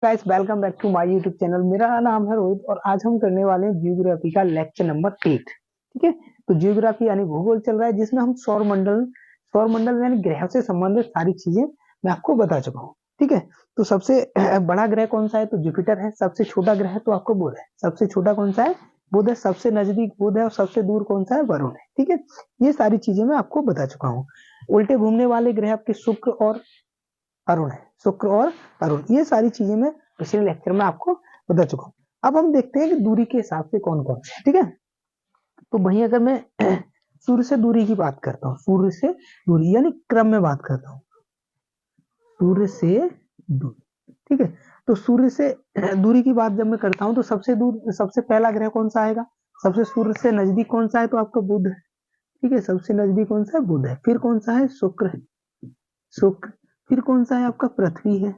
Guys welcome back to my YouTube channel. मेरा नाम है रोहित और आज हम करने वाले हैं जियोग्राफी का लेक्चर नंबर 8। ठीक है, तो जियोग्राफी यानी भूगोल चल रहा है जिसमें हम सौर मंडल यानी ग्रह से संबंधित सारी चीजें मैं आपको बता चुका हूँ। ठीक है, तो सबसे बड़ा ग्रह कौन सा है तो जुपिटर है। सबसे छोटा ग्रह तो आपको बुध है। सबसे छोटा कौन सा है बुध है। सबसे नजदीक बुध है और सबसे दूर कौन सा है वरुण है। ठीक है, ये सारी चीजें मैं आपको बता चुका हूँ। उल्टे घूमने वाले ग्रह आपके शुक्र और अरुण है। शुक्र और अरुण, ये सारी चीजें मैं पिछले लेक्चर में आपको बता चुका हूँ। अब हम देखते हैं कि दूरी के हिसाब से कौन कौन से है। ठीक है, तो वहीं अगर मैं सूर्य से दूरी की बात करता हूँ, सूर्य से दूरी यानी क्रम में बात करता हूँ, सूर्य से दूरी। ठीक है, तो सूर्य से दूरी की बात जब मैं करता हूँ तो सबसे दूर सबसे पहला ग्रह कौन सा आएगा। सबसे सूर्य से नजदीक कौन सा है तो आपका बुध है। ठीक है, सबसे नजदीक कौन सा है बुध है। फिर कौन सा है शुक्र है, शुक्र। फिर कौन सा है आपका पृथ्वी है,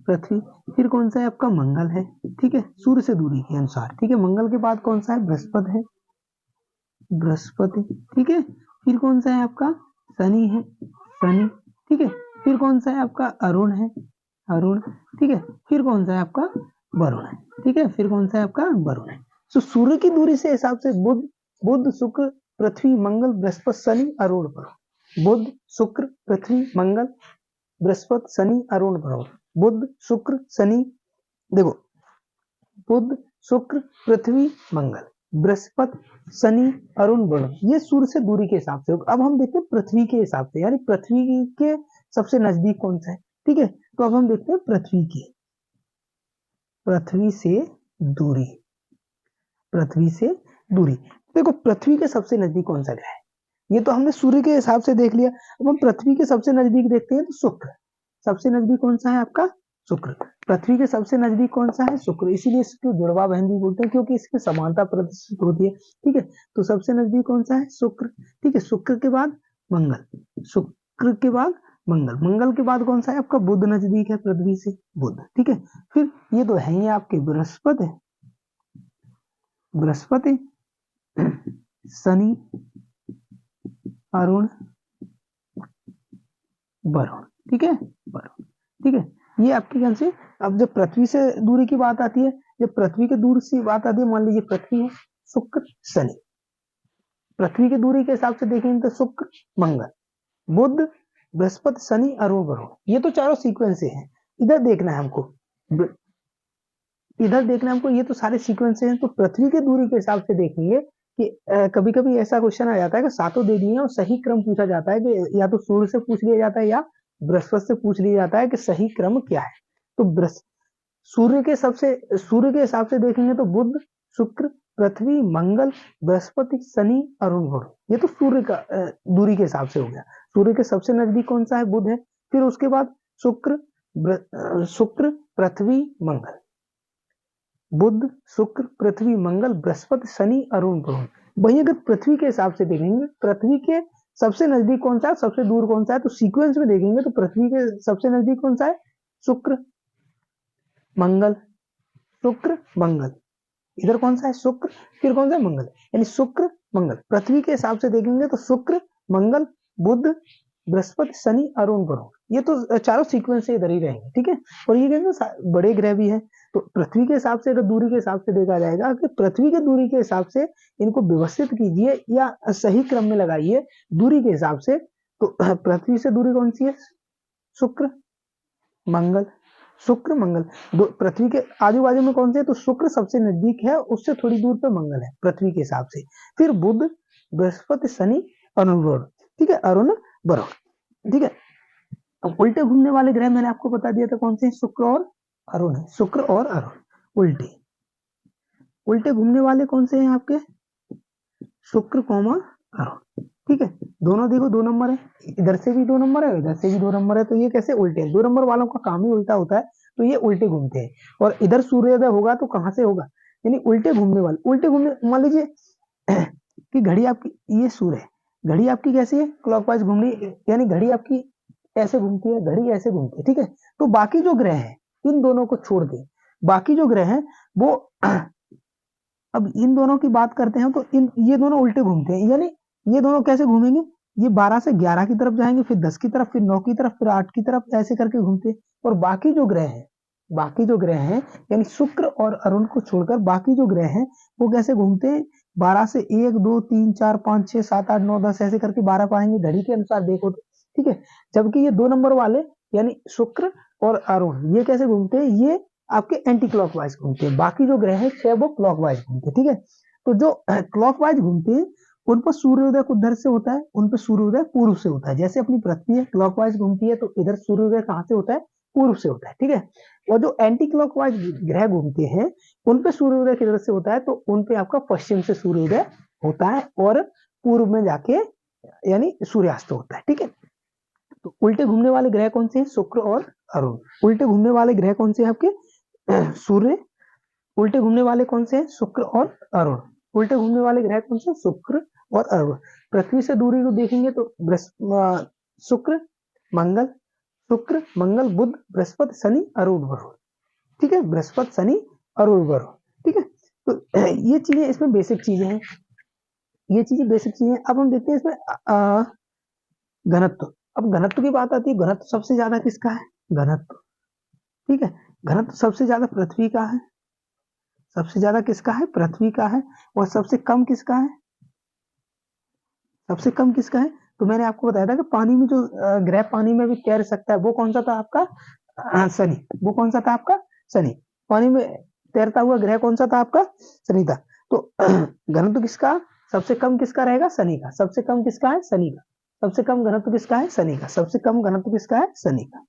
पृथ्वी। फिर कौन सा है आपका मंगल है। ठीक है, सूर्य से दूरी के अनुसार। ठीक है, मंगल के बाद कौन सा है बृहस्पति है, बृहस्पति। ठीक है, फिर कौन सा है आपका शनि है, शनि। ठीक है, फिर कौन सा है आपका अरुण है, अरुण। ठीक है, फिर कौन सा है आपका वरुण है। ठीक है, फिर कौन सा है आपका वरुण है। तो सूर्य की दूरी से हिसाब से बुध बुध शुक्र पृथ्वी मंगल बृहस्पति शनि अरुण वरुण। बुध शुक्र पृथ्वी मंगल बृहस्पति शनि अरुण वरुण। बुध शुक्र शनि, देखो, बुध शुक्र पृथ्वी मंगल बृहस्पति शनि अरुण वरुण, ये सूर्य से दूरी के हिसाब से होगा। अब हम देखते हैं पृथ्वी के हिसाब से, यानी पृथ्वी के सबसे नजदीक कौन सा है। ठीक है, तो अब हम देखते हैं पृथ्वी से दूरी, पृथ्वी से दूरी। देखो, पृथ्वी के सबसे नजदीक कौन सा ग्रह है, ये तो हमने सूर्य के हिसाब से देख लिया। अब हम पृथ्वी के सबसे नजदीक देखते हैं तो शुक्र। सबसे नजदीक कौन सा है आपका शुक्र। पृथ्वी के सबसे नजदीक कौन सा है शुक्र, इसीलिए इसको जुड़वा बहन भी बोलते हैं क्योंकि इसकी समानता प्रदर्शित होती है। ठीक है, तो सबसे नजदीक कौन सा है शुक्र। ठीक है, शुक्र के बाद मंगल, शुक्र के बाद मंगल, मंगल के बाद कौन सा है आपका बुध नजदीक है पृथ्वी से, बुध। ठीक है, फिर ये तो है ही आपके बृहस्पति, बृहस्पति शनि अरुण वरुण। ठीक है, वरुण। ठीक है, ये आपकी कौन सी। अब जब पृथ्वी से दूरी की बात आती है, जब पृथ्वी की दूर से बात आती है, मान लीजिए पृथ्वी है शुक्र शनि, पृथ्वी की दूरी के हिसाब से देखेंगे तो शुक्र मंगल बुध बृहस्पति शनि अरुण वरुण, ये तो चारों सीक्वेंस से हैं। इधर देखना है हमको, इधर देखना है हमको, ये तो सारे सीक्वेंस से हैं। तो पृथ्वी की दूरी के हिसाब से देखेंगे कि कभी कभी ऐसा क्वेश्चन आ जाता है कि सातों दे दिए हैं और सही क्रम पूछा जाता है कि या तो सूर्य से पूछ लिया जाता है या बृहस्पति से पूछ लिया जाता है कि सही क्रम क्या है। तो सूर्य के हिसाब से देखेंगे तो बुध शुक्र पृथ्वी मंगल बृहस्पति शनि अरुण वरुण, ये तो सूर्य का दूरी के हिसाब से हो गया। सूर्य के सबसे नजदीक कौन सा है बुध है। फिर उसके बाद शुक्र पृथ्वी मंगल, बुध शुक्र पृथ्वी मंगल बृहस्पति शनि अरुण वरुण। वही अगर पृथ्वी के हिसाब से देखेंगे, पृथ्वी के सबसे नजदीक कौन सा है सबसे दूर कौन सा है, तो सीक्वेंस में देखेंगे तो पृथ्वी के सबसे नजदीक कौन सा है शुक्र मंगल, शुक्र मंगल। इधर कौन सा है शुक्र, फिर कौन सा है मंगल, यानी शुक्र मंगल। पृथ्वी के हिसाब से देखेंगे तो शुक्र मंगल बुध बृहस्पति शनि अरुण वरुण, ये तो चारों सीक्वेंस से इधर ही रहेंगे। ठीक है, और ये कहते बड़े ग्रह भी है। तो पृथ्वी के हिसाब से अगर दूरी के हिसाब से देखा जाएगा कि पृथ्वी के दूरी के हिसाब से इनको व्यवस्थित कीजिए या सही क्रम में लगाइए दूरी के हिसाब से। तो पृथ्वी से दूरी कौन सी है शुक्र मंगल, शुक्र मंगल। पृथ्वी के आजू बाजू में कौन से है तो शुक्र सबसे नजदीक है, उससे थोड़ी दूर पे मंगल है पृथ्वी के हिसाब से। फिर बुध बृहस्पति शनि अरुण वरुण। ठीक है, अरुण वरुण। ठीक है, अब उल्टे घूमने वाले ग्रह मैंने आपको बता दिया था कौन से, शुक्र और अरुण है, शुक्र और अरुण। उल्टे उल्टे घूमने वाले कौन से हैं आपके शुक्र कौमा अरुण। ठीक है, दोनों देखो 2 नंबर है, इधर से भी 2 नंबर है इधर से भी 2 नंबर है, तो ये कैसे उल्टे, 2 नंबर वालों का काम ही उल्टा होता है, तो ये उल्टे घूमते हैं। और इधर सूर्योदय होगा तो कहां से होगा, यानी उल्टे घूमने वाले, उल्टे घूमने। मान लीजिए कि घड़ी आपकी, ये सूर्य है, घड़ी आपकी कैसी है क्लॉकवाइज घूम रही है, यानी घड़ी आपकी ऐसे घूमती है, घड़ी ऐसे घूमती है। ठीक है, तो बाकी जो ग्रह है इन दोनों को छोड़ दे, बाकी जो ग्रह है वो अब इन दोनों की बात करते हैं तो ये दोनों उल्टे घूमते हैं, यानी ये दोनों कैसे घूमेंगे, ये 12 से 11 की तरफ जाएंगे, फिर 10 की तरफ, फिर 9 की तरफ, फिर 8 की तरफ, ऐसे करके घूमते हैं। और बाकी जो ग्रह हैं बाकी जो ग्रह हैं यानी शुक्र और अरुण को छोड़कर बाकी जो ग्रह हैं वो कैसे घूमते हैं, 12 से 1 2 3 4 5 6 7 8 9 10 ऐसे करके 12 पाएंगे घड़ी के अनुसार देखो तो, ठीक है। जबकि ये 2 नंबर वाले यानी शुक्र और अरुण ये कैसे घूमते हैं, ये आपके एंटी क्लॉकवाइज घूमते हैं। बाकी जो ग्रह हैं 6 वो क्लॉकवाइज घूमते हैं, ठीक है। तो जो क्लॉकवाइज घूमते हैं उन पर सूर्योदय उधर से होता है, उन पर सूर्योदय पूर्व से होता है। जैसे अपनी पृथ्वी है क्लॉकवाइज घूमती है तो इधर सूर्योदय कहाँ से होता है, पूर्व से होता है, ठीक है। और जो एंटी क्लॉकवाइज ग्रह घूमते हैं उन पे सूर्योदय किधर से होता है, तो उन पे आपका पश्चिम से सूर्योदय होता है और पूर्व में जाके यानी सूर्यास्त होता है, ठीक है। तो उल्टे घूमने वाले ग्रह कौन से हैं, शुक्र और अरुण। उल्टे घूमने वाले ग्रह कौन से हैं आपके, सूर्य। उल्टे घूमने वाले कौन से हैं, शुक्र और अरुण। उल्टे घूमने वाले ग्रह कौन से, शुक्र और अरुण। पृथ्वी से दूरी को देखेंगे तो शुक्र मंगल, शुक्र मंगल बुध बृहस्पति शनि अरुण वरुण, ठीक है। बृहस्पति शनि अरुण वरुण, ठीक है। तो ये चीजें इसमें बेसिक चीजें हैं, ये चीजें बेसिक चीजें। अब हम देखते हैं इसमें घनत्व। अब घनत्व की बात आती है, घनत्व सबसे ज्यादा किसका है, घनत्व, ठीक है। घनत्व सबसे ज्यादा पृथ्वी का है, सबसे ज्यादा किसका है, पृथ्वी का है। और सबसे कम किसका है, सबसे कम किसका है, तो मैंने आपको बताया था कि पानी में जो ग्रह पानी में भी तैर सकता है वो कौन सा था आपका, शनि। वो कौन सा था आपका, शनि। पानी में तैरता हुआ ग्रह कौन सा था आपका, शनि था। तो घनत्व किसका सबसे कम किसका रहेगा, शनि का। सबसे कम किसका है, शनि का। सबसे कम घनत्व किसका है, शनि का। सबसे कम घनत्व किसका है, शनि का।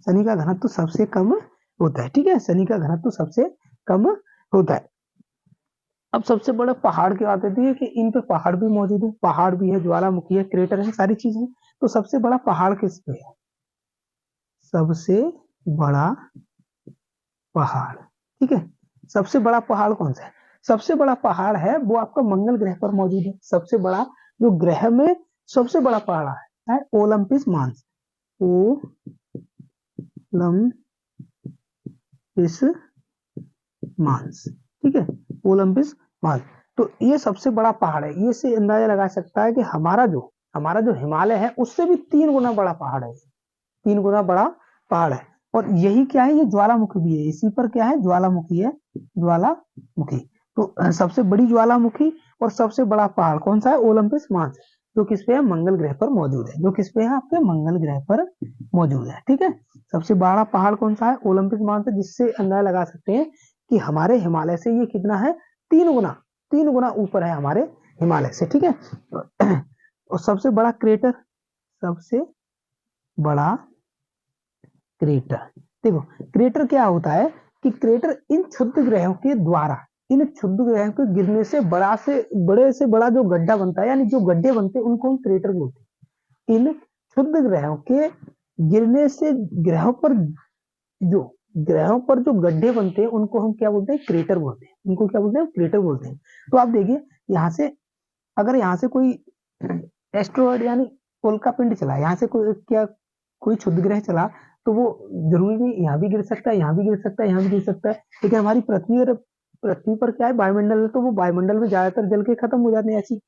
शनि का घनत्व सबसे कम होता है, ठीक है। शनि का घनत्व सबसे कम होता है। अब सबसे बड़ा पहाड़ की बात होती है कि इन पे पहाड़ भी मौजूद है, पहाड़ भी है, ज्वालामुखी है, क्रेटर है, सारी चीजें। तो सबसे बड़ा पहाड़ किस पे है, सबसे बड़ा पहाड़, ठीक है। सबसे बड़ा पहाड़ कौन सा है, सबसे बड़ा पहाड़ है वो आपका मंगल ग्रह पर मौजूद है। सबसे बड़ा जो ग्रह में सबसे बड़ा पहाड़ है ओलंपिस मांस, ओलंपिस मांस, ठीक है। ओलंपिस मांस। तो ये सबसे बड़ा पहाड़ है। ये से अंदाजा लगा सकता है कि हमारा जो हिमालय है उससे भी 3 गुना बड़ा पहाड़ है, 3 गुना बड़ा पहाड़ है। और यही क्या है, ये ज्वालामुखी भी है। इसी पर क्या है, ज्वालामुखी है, ज्वालामुखी। तो सबसे बड़ी ज्वालामुखी और सबसे बड़ा पहाड़ कौन सा है, ओलंपिस मांस, जो किस पे है, मंगल ग्रह पर मौजूद है। जो किस पे है, आपके मंगल ग्रह पर मौजूद है, ठीक है। सबसे बड़ा पहाड़ कौन सा है, ओलंपिस मांस है, जिससे अंदाजा लगा सकते हैं कि हमारे हिमालय से ये कितना है, 3 गुना, 3 गुना ऊपर है हमारे हिमालय से, ठीक है। और सबसे बड़ा क्रेटर, सबसे बड़ा क्रेटर, देखो क्रेटर क्या होता है कि क्रेटर इन क्षुद्र ग्रहों के द्वारा, इन क्षुद्र ग्रहों के गिरने से बड़े से बड़ा जो गड्ढा बनता है, यानी जो गड्ढे बनते हैं उनको हम क्रेटर बोलते हैं। इन क्षुद्र ग्रहों के गिरने से ग्रहों पर जो गड्ढे बनते हैं उनको हम क्या बोलते हैं, क्रेटर बोलते हैं। उनको क्या बोलते हैं, क्रेटर बोलते हैं। तो आप देखिए यहाँ से, अगर यहाँ से कोई एस्ट्रॉयड यानी उल्का पिंड चला, यहाँ से कोई क्षुद्र ग्रह चला, तो वो जरूरी नहीं यहाँ भी गिर सकता है, यहाँ भी गिर सकता है, यहाँ भी गिर सकता है। लेकिन हमारी पृथ्वी पर क्या है, वायुमंडल है, तो वो वायुमंडल में ज्यादातर जल के खत्म हो जाते हैं। ऐसी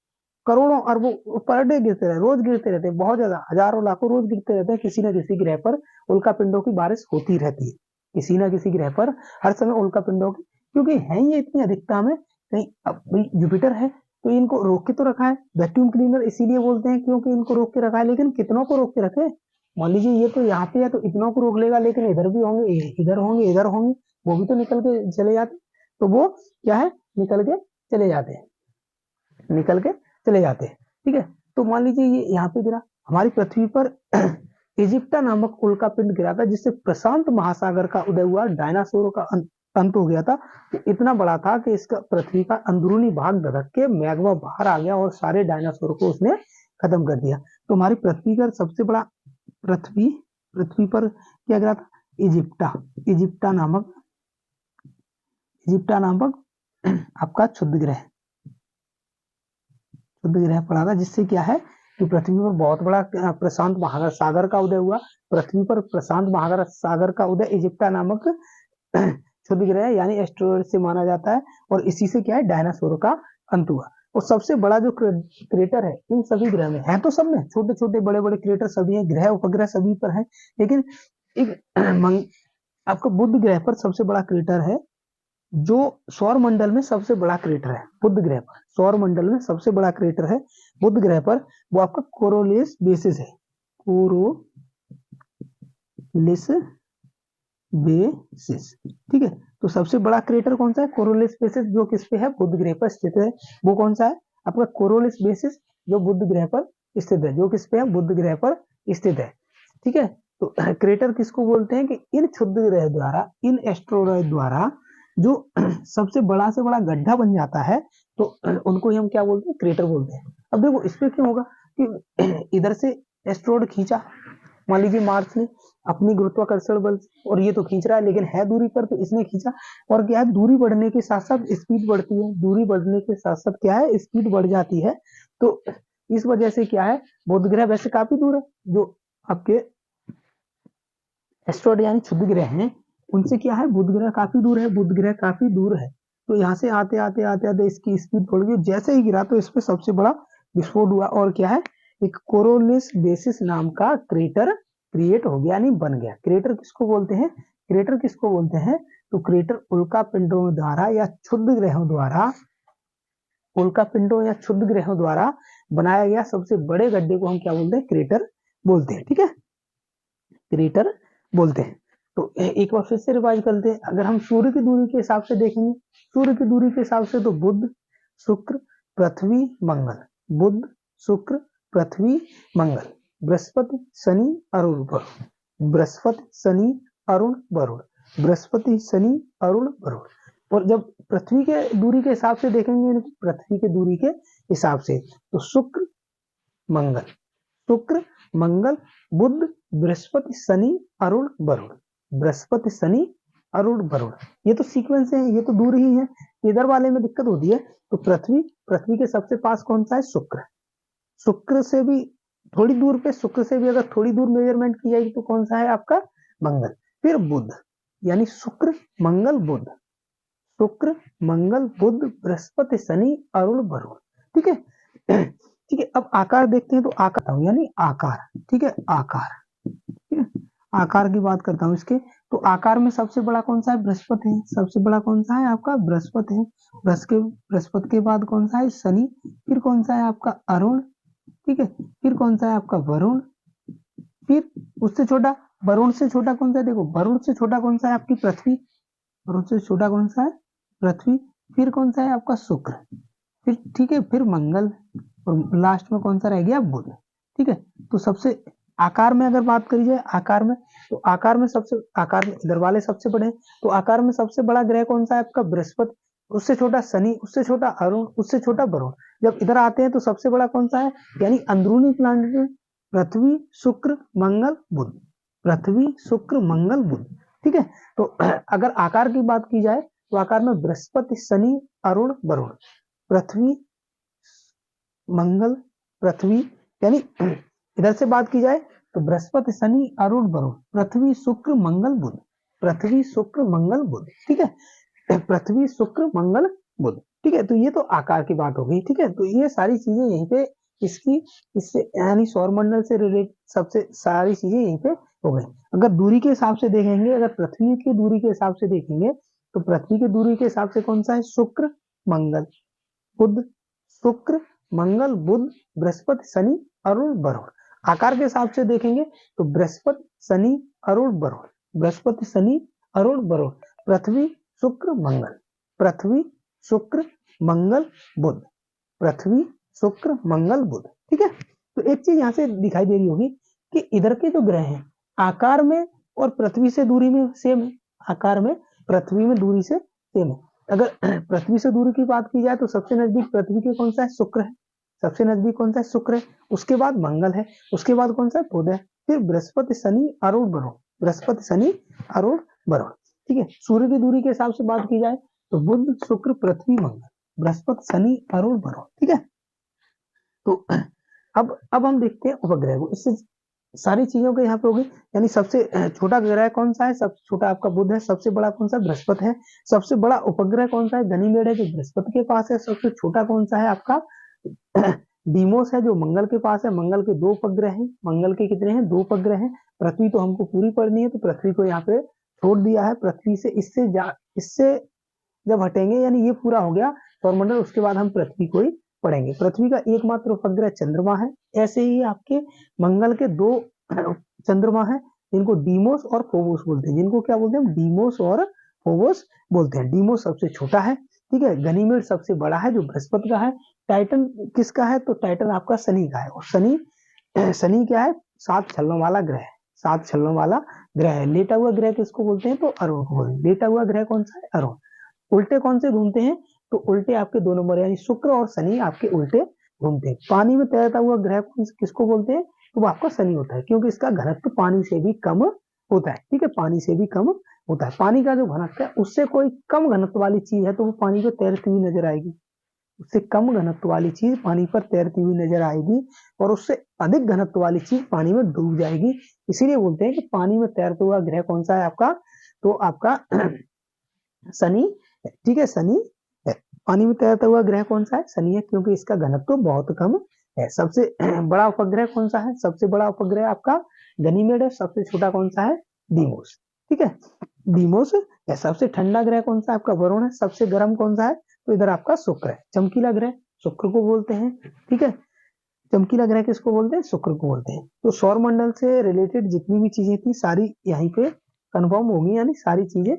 करोड़ों अरबों पर डे गिरते रहे, रोज गिरते रहते हैं, बहुत ज्यादा हजारों लाखों रोज गिरते रहते हैं। किसी न किसी ग्रह पर उल्का पिंडों की बारिश होती रहती है, किसी न किसी ग्रह पर हर समय उल्का पिंडों की, क्योंकि है ये इतनी अधिकता में। कहीं अब जुपिटर है तो इनको रोक के तो रखा है, वैक्यूम क्लीनर इसीलिए बोलते हैं क्योंकि इनको रोक के रखा है। लेकिन कितनों को रोक के रखे, मान लीजिए ये तो यहाँ पे है तो इतनों को रोक लेगा, लेकिन इधर भी होंगे, इधर होंगे, इधर होंगे, वो भी तो निकल के चले जाते। तो वो क्या है, निकल के चले जाते हैं, निकल के चले जाते हैं, ठीक है। तो मान लीजिए ये यहाँ पे गिरा, हमारी पृथ्वी पर इजिप्टा नामक उल्का पिंड गिरा था, जिससे प्रशांत महासागर का उदय हुआ, डायनासोर का अंत हो गया था। तो इतना बड़ा था कि इसका पृथ्वी का अंदरूनी भाग धधक के मैग्मा बाहर आ गया और सारे डायनासोर को उसने खत्म कर दिया। तो हमारी पृथ्वी का सबसे बड़ा पृथ्वी पर क्या गिरा था, इजिप्टा नामक आपका क्षुद्र ग्रह पड़ा था, जिससे क्या है कि पृथ्वी पर बहुत बड़ा प्रशांत महासागर का उदय हुआ। पृथ्वी पर प्रशांत महासागर का उदय इजिप्टा नामक क्षुद्र ग्रह यानी एस्ट्रॉयड से माना जाता है, और इसी से क्या है, डायनासोर का अंत हुआ। और सबसे बड़ा जो क्रेटर है इन सभी ग्रह में है, तो सब में छोटे छोटे बड़े बड़े क्रेटर सभी है, ग्रह उपग्रह सभी पर है। लेकिन एक आपका बुध ग्रह पर सबसे बड़ा क्रेटर है, जो सौर मंडल में सबसे बड़ा क्रेटर है बुध ग्रह पर, सौर मंडल में सबसे बड़ा क्रेटर है बुध ग्रह पर, वो आपका कोरोलिस बेसिस है, कोरोलिस बेसिस। ठीक है, तो सबसे बड़ा क्रेटर कौन सा है? कोरोलिस बेसिस, जो किस पे है? बुध ग्रह पर स्थित है। वो कौन सा है? आपका कोरोलिस बेसिस, जो बुध ग्रह पर स्थित है, जो किस पे है? बुध ग्रह पर स्थित है। ठीक है, तो क्रेटर किसको बोलते हैं कि इन क्षुद्र ग्रह द्वारा, इन एस्ट्रॉयड द्वारा जो सबसे बड़ा से बड़ा गड्ढा बन जाता है, तो उनको ही हम क्या बोलते हैं? क्रेटर बोलते हैं। अब देखो इसमें क्यों होगा कि इधर से एस्ट्रॉयड खींचा, मान लीजिए मार्स ने अपनी गुरुत्वाकर्षण बल, और ये तो खींच रहा है लेकिन है दूरी पर, तो इसने खींचा, और क्या है? दूरी बढ़ने के साथ साथ स्पीड बढ़ती है, दूरी बढ़ने के साथ साथ क्या है? स्पीड बढ़ जाती है। तो इस वजह से क्या है? बुध ग्रह वैसे काफी दूर है, जो आपके एस्ट्रॉयड यानी क्षुद्र ग्रह हैं, उनसे क्या है? बुध ग्रह काफी दूर है, बुध ग्रह काफी दूर है। तो यहाँ से आते आते आते आते इसकी स्पीड बढ़ गई, जैसे ही गिरा तो इस पे सबसे बड़ा विस्फोट हुआ, और क्या है? एक कोरोलिस बेसिस नाम का क्रेटर क्रिएट हो गया, यानी बन गया। क्रेटर किसको बोलते हैं? क्रेटर किसको बोलते हैं? तो क्रेटर उल्का पिंडों द्वारा या क्षुद्र ग्रहों द्वारा, उल्का पिंडों या क्षुद्र ग्रहों द्वारा बनाया गया सबसे बड़े गड्ढे को हम क्या बोलते हैं? क्रेटर बोलते हैं। ठीक है, क्रेटर बोलते हैं। तो एक बार फिर से रिवाइज करते हैं। अगर हम सूर्य की दूरी के हिसाब से देखेंगे, सूर्य की दूरी के हिसाब से तो बुध, शुक्र, पृथ्वी, मंगल, बुध, शुक्र, पृथ्वी, मंगल, बृहस्पति, शनि, अरुण, वरुण, बृहस्पति, शनि, अरुण, वरुण, बृहस्पति, शनि, अरुण, वरुण। और जब पृथ्वी के दूरी के हिसाब से देखेंगे, पृथ्वी के दूरी के हिसाब से, तो शुक्र, मंगल, शुक्र, मंगल, बुध, बृहस्पति, शनि, अरुण, वरुण, बृहस्पति, शनि, अरुण, वरुण। ये तो सीक्वेंस है, ये तो दूर ही है। इधर वाले में दिक्कत होती है। तो पृथ्वी, पृथ्वी के सबसे पास कौन सा है? शुक्र। शुक्र से भी थोड़ी दूर पे, शुक्र से भी अगर थोड़ी दूर मेजरमेंट की जाएगी तो कौन सा है? आपका मंगल। फिर बुध, यानी शुक्र, मंगल, बुध, शुक्र, मंगल, बुध, बृहस्पति, शनि, अरुण, वरुण। ठीक है, ठीक है। अब आकार देखते हैं, तो आकार यानी आकार। ठीक है, आकार, ठीक है? आकार की बात करता हूँ इसके, तो आकार में सबसे बड़ा कौन सा है? बृहस्पति है। सबसे बड़ा कौन सा है? आपका बृहस्पति है। बृहस्पति के बाद कौन सा है? शनि। फिर कौन सा है? आपका अरुण। ठीक है, फिर कौन सा है? आपका वरुण। फिर उससे छोटा, वरुण से छोटा कौन सा है? देखो, वरुण से छोटा कौन सा है? आपकी पृथ्वी। वरुण से छोटा कौन सा है? पृथ्वी। फिर कौन सा है? आपका शुक्र। फिर ठीक है, फिर मंगल, और लास्ट में कौन सा रह गया? बुध। ठीक है, तो सबसे आकार में अगर बात करी जाए, आकार में, तो आकार में सबसे, आकार में इधर वाले सबसे बड़े हैं, तो आकार में सबसे बड़ा ग्रह कौन सा है? आपका बृहस्पति। उससे छोटा शनि, उससे छोटा अरुण, उससे छोटा वरुण। जब इधर आते हैं तो सबसे बड़ा कौन सा है? यानी अंदरूनी प्लानिट, पृथ्वी, शुक्र, मंगल, बुध, पृथ्वी, शुक्र, मंगल, बुध। ठीक है, तो अगर आकार की बात की जाए, तो आकार में बृहस्पति, शनि, अरुण, वरुण, पृथ्वी, मंगल, पृथ्वी, यानी इधर से बात की जाए तो बृहस्पति, शनि, अरुण, वरुण, पृथ्वी, शुक्र, मंगल, बुध, पृथ्वी, शुक्र, मंगल, बुध। ठीक है, पृथ्वी, शुक्र, मंगल, बुध। ठीक है, तो ये तो आकार की बात हो गई। ठीक है, तो ये सारी चीजें यहीं पे इसकी, इससे यानी सौरमंडल से रिलेटेड सबसे सारी चीजें यहीं पे हो गई। अगर दूरी के हिसाब से देखेंगे, अगर पृथ्वी की दूरी के हिसाब से देखेंगे, तो पृथ्वी की दूरी के हिसाब से कौन सा है? शुक्र, मंगल, बुध, शुक्र, मंगल, बुध, बृहस्पति, शनि, अरुण, वरुण। आकार के हिसाब से देखेंगे तो बृहस्पति, शनि, अरुण, वरुण, बृहस्पति, शनि, अरुण, वरुण, पृथ्वी, शुक्र, मंगल, पृथ्वी, शुक्र, मंगल, बुध, पृथ्वी, शुक्र, मंगल, बुध। ठीक है, तो एक चीज यहाँ से दिखाई दे रही होगी कि इधर के जो ग्रह हैं आकार में और पृथ्वी से दूरी में सेम है। आकार में, पृथ्वी में दूरी से सेम है। अगर पृथ्वी से दूरी की बात की जाए तो सबसे नजदीक पृथ्वी के कौन सा है? शुक्र है। सबसे नजदीक कौन सा है? शुक्र है। उसके बाद मंगल है, उसके बाद कौन सा है? बुध है। फिर बृहस्पति, शनि, अरुण, वरुण, बृहस्पति, शनि, अरुण, वरुण। ठीक है, सूर्य की दूरी के हिसाब से बात की जाए तो बुध, शुक्र, पृथ्वी, मंगल, बृहस्पति, शनि, अरुण, वरुण। ठीक है, तो अब हम देखते हैं उपग्रह को। इससे सारी चीजों के यहाँ पे होगी। यानी सबसे छोटा ग्रह कौन सा है? सबसे छोटा आपका बुध है। सबसे बड़ा कौन सा? बृहस्पति है। सबसे बड़ा उपग्रह कौन सा है? गनीमेड है, जो बृहस्पति के पास है। सबसे छोटा कौन सा है? आपका डीमोस है, जो मंगल के पास है। मंगल के 2 उपग्रह हैं। मंगल के कितने हैं? 2 उपग्रह हैं। पृथ्वी तो हमको पूरी पढ़नी है, तो पृथ्वी को यहाँ पे छोड़ दिया है पृथ्वी से, इससे जब हटेंगे यानी ये पूरा हो गया सौरमंडल, उसके बाद हम पृथ्वी को ही पढ़ेंगे। पृथ्वी का एकमात्र उपग्रह चंद्रमा है। ऐसे ही आपके मंगल के 2 चंद्रमा है, जिनको डीमोस और फोबोस बोलते हैं। जिनको क्या बोलते हैं? डीमोस और फोबोस बोलते हैं। डीमोस सबसे छोटा है, ठीक है। गनीमेड सबसे बड़ा है जो बृहस्पति का है। टाइटन किसका है? तो टाइटन आपका शनि का है। और शनि क्या है? 7 छल्लों वाला ग्रह है। 7 छल्लों वाला ग्रह है। लेटा हुआ ग्रह किसको बोलते हैं? तो अरुण को बोलते हैं। लेटा हुआ ग्रह कौन सा है? अरुण। उल्टे कौन से घूमते हैं? तो उल्टे आपके 2 नंबर यानी शुक्र और शनि आपके उल्टे घूमते हैं। पानी में तैरता हुआ ग्रह किसको बोलते हैं? तो वो आपका शनि होता है, क्योंकि इसका घनत्व पानी से भी कम होता है, ठीक है। पानी से भी कम होता है। पानी का जो घनत्व है उससे कोई कम घनत्व वाली चीज है तो वो पानी पे तैरती हुई नजर आएगी। उससे कम घनत्व वाली चीज पानी पर तैरती हुई नजर आएगी, और उससे अधिक घनत्व वाली चीज पानी में डूब जाएगी। इसीलिए बोलते हैं कि पानी में तैरता हुआ ग्रह कौन सा है आपका? तो आपका शनि, ठीक है। शनि है। पानी में तैरता हुआ ग्रह कौन सा है? शनि है, क्योंकि इसका घनत्व बहुत कम है। सबसे बड़ा उपग्रह कौन सा है? सबसे बड़ा उपग्रह आपका गनीमेड है। सबसे छोटा कौन सा है? डीमोस, ठीक है। डीमोस है। सबसे ठंडा ग्रह कौन सा? आपका वरुण है। सबसे गर्म कौन सा है? तो इधर आपका शुक्र है। चमकीला ग्रह शुक्र को बोलते हैं, ठीक है। चमकीला ग्रह किसको बोलते हैं? शुक्र को बोलते हैं। तो सौर मंडल से रिलेटेड जितनी भी चीजें थी सारी यहीं पे कंफर्म होगी, यानी सारी चीजें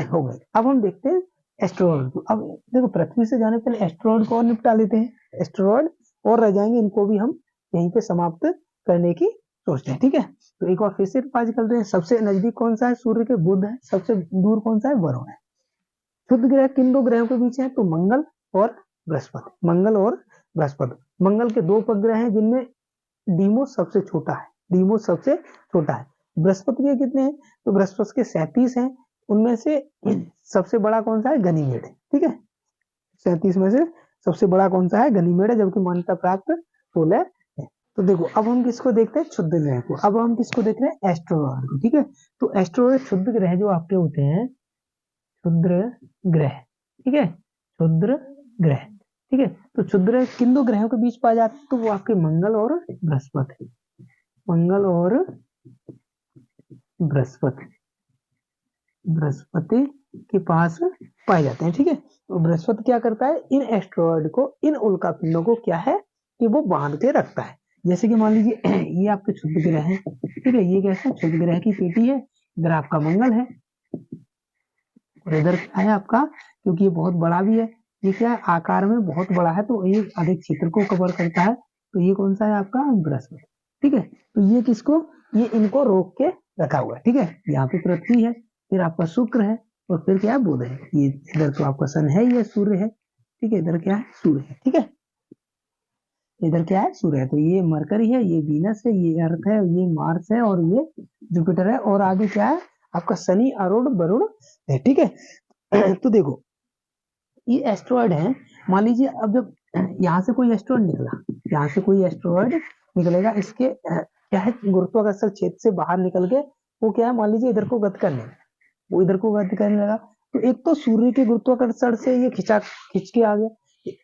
हो गई। अब हम देखते हैं एस्ट्रॉयड को। अब देखो पृथ्वी से जाने पहले एस्ट्रॉयड को और निपटा लेते हैं। एस्ट्रॉयड और रह जाएंगे, इनको भी हम यहीं पे समाप्त करने की सोचते हैं, ठीक है। तो एक बार फिर से रिवाइज करते हैं। सबसे नजदीक कौन सा है? सूर्य के बुध है। सबसे दूर कौन सा है? वरुण है। शुद्ध ग्रह किन 2 ग्रहों के बीच है? तो मंगल और बृहस्पति। मंगल और बृहस्पति। मंगल के 2 उपग्रह हैं जिनमें डीमोस सबसे छोटा है। डीमोस सबसे छोटा है। बृहस्पति के कितने हैं? तो बृहस्पति के 37 हैं। उनमें से सबसे बड़ा कौन सा है? गनीमेड है, ठीक है। 37 में से सबसे बड़ा कौन सा है? गनीमेड है, जबकि मान्यता प्राप्त 16 है। तो देखो अब हम किसको देखते हैं? क्षुद्र ग्रह को। अब हम किसको देख रहे हैं? एस्ट्रॉयड को, ठीक है। तो एस्ट्रॉयड क्षुद्र ग्रह जो आपके होते हैं, क्षुद्र ग्रह, ठीक है। क्षुद्र ग्रह, ठीक है। तो क्षुद्र किन 2 ग्रहों के बीच पाए जाते हैं? तो वो आपके मंगल और बृहस्पति। मंगल और बृहस्पति, बृहस्पति के पास पाए जाते हैं, ठीक है। तो बृहस्पति क्या करता है? इन एस्ट्रॉयड को, इन उल्कापिंडों को क्या है कि वो बांध के रखता है। जैसे कि मान लीजिए ये आपके क्षुद्र ग्रह है, ठीक है। ये कैसा? क्षुद्र ग्रह की पेटी है। इधर आपका मंगल है और इधर क्या है आपका? क्योंकि ये बहुत बड़ा भी है, ये क्या है? आकार में बहुत बड़ा है, तो ये अधिक क्षेत्र को कवर करता है। तो ये कौन सा है आपका? बृहस्पति, ठीक है। तो ये किसको? ये इनको रोक के रखा हुआ है, ठीक है। यहाँ पे पृथ्वी है, फिर आपका शुक्र है, और फिर क्या है? बुध है। ये इधर तो आपका सन है, ये सूर्य है, ठीक है। इधर क्या है? सूर्य है, ठीक है। इधर क्या है? सूर्य है। तो ये मरकरी है, ये वीनस है, ये अर्थ है, ये मार्स है, और ये जुपिटर है। और आगे क्या है? आपका शनि, अरुण, वरुण है, ठीक है। तो देखो ये एस्ट्रॉयड है। मान लीजिए अब जब यहाँ से कोई एस्ट्रॉयड निकला, यहाँ से कोई एस्ट्रॉयड निकलेगा, इसके क्या है? गुरुत्वाकर्षण क्षेत्र से बाहर निकल के वो क्या है? मान लीजिए इधर को गति करने लगा, वो इधर को गति करने लगा। तो एक तो सूर्य के गुरुत्वाकर्षण से ये खींच के आ गया,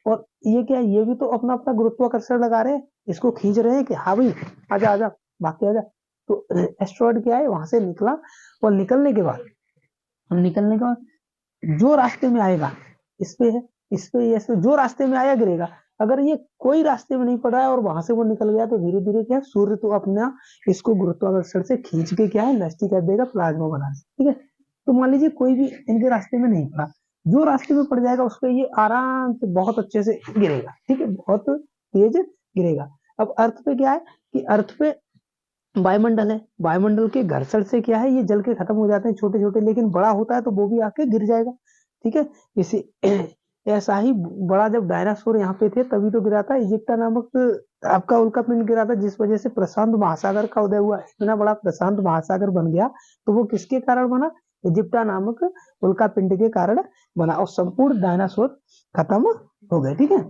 और ये क्या है? ये भी तो अपना अपना गुरुत्वाकर्षण लगा रहे हैं, इसको खींच रहे हैं कि हाँ भाई आजा आजा, भाग के आजा। तो एस्ट्रॉयड क्या है? वहां से निकला, और निकलने के बाद जो रास्ते में आएगा इस पे है, इस पे ऐसे जो रास्ते में आया गिरेगा। अगर ये कोई रास्ते में नहीं पड़ रहा है और वहां से वो निकल गया, तो धीरे धीरे क्या है? सूर्य तो अपना इसको गुरुत्वाकर्षण से खींच के क्या है? नष्ट कर देगा, प्लाज्मा बना देगा, ठीक है। तो मान लीजिए कोई भी इनके रास्ते में नहीं पड़ा, जो रास्ते में पड़ जाएगा उस पर ये आराम से बहुत अच्छे से गिरेगा, ठीक है। बहुत तेज गिरेगा। अब अर्थ पे क्या है कि अर्थ पे वायुमंडल है, वायुमंडल के घर्षण से क्या है? ये जल के खत्म हो जाते हैं छोटे छोटे, लेकिन बड़ा होता है तो वो भी आके गिर जाएगा, ठीक है। इसी ऐसा ही बड़ा जब डायनासोर यहाँ पे थे तभी तो गिरा था। इजिप्टा नामक आपका उल्कापिंड गिरा था, जिस वजह से प्रशांत महासागर का उदय हुआ। इतना बड़ा प्रशांत महासागर बन गया, तो वो किसके कारण बना? इजिप्टा नामक उल्कापिंड के कारण बना, और संपूर्ण डायनासोर खत्म हो गए, ठीक है।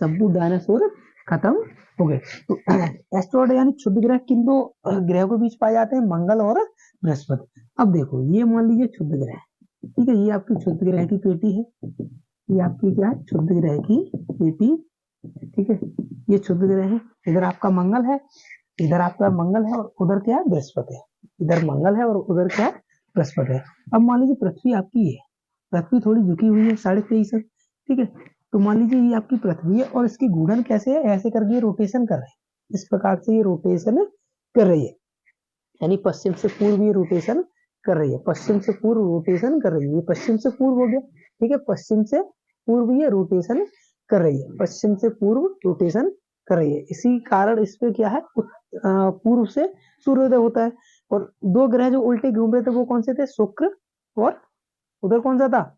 संपूर्ण डायनासोर खत्म हो गए। तो एस्ट्रॉयड यानी क्षुद्र ग्रह किन 2 ग्रहों के बीच पाए जाते हैं? मंगल और बृहस्पति। अब देखो ये मान लीजिए क्षुद्र ग्रह, ठीक है। ये आपकी क्षुद्र ग्रह की पेटी है, ये आपकी क्या है? क्षुद्र ग्रह की पेटी, ठीक है। ये क्षुद्र ग्रह है। इधर आपका मंगल है, इधर आपका मंगल है, और उधर क्या है? बृहस्पति है। इधर मंगल है और उधर क्या है? बृहस्पति है। अब मान लीजिए पृथ्वी आपकी है, पृथ्वी थोड़ी झुकी हुई है 23.5, ठीक है। तो मान लीजिए ये आपकी पृथ्वी है और इसकी घूर्णन कैसे है, ऐसे करके रोटेशन कर रहे हैं, इस प्रकार से ये रोटेशन कर रही है, यानी पश्चिम से पूर्व ये रोटेशन कर रही है, पश्चिम से पूर्व रोटेशन कर रही है, ये पश्चिम से पूर्व हो गया, ठीक है, पश्चिम से पूर्व ये रोटेशन कर रही है, पश्चिम से पूर्व रोटेशन कर रही है। इसी कारण इस पे क्या है, पूर्व से सूर्योदय होता है। और दो ग्रह जो उल्टे घूम रहे थे वो कौन से थे, शुक्र और उधर कौन सा था,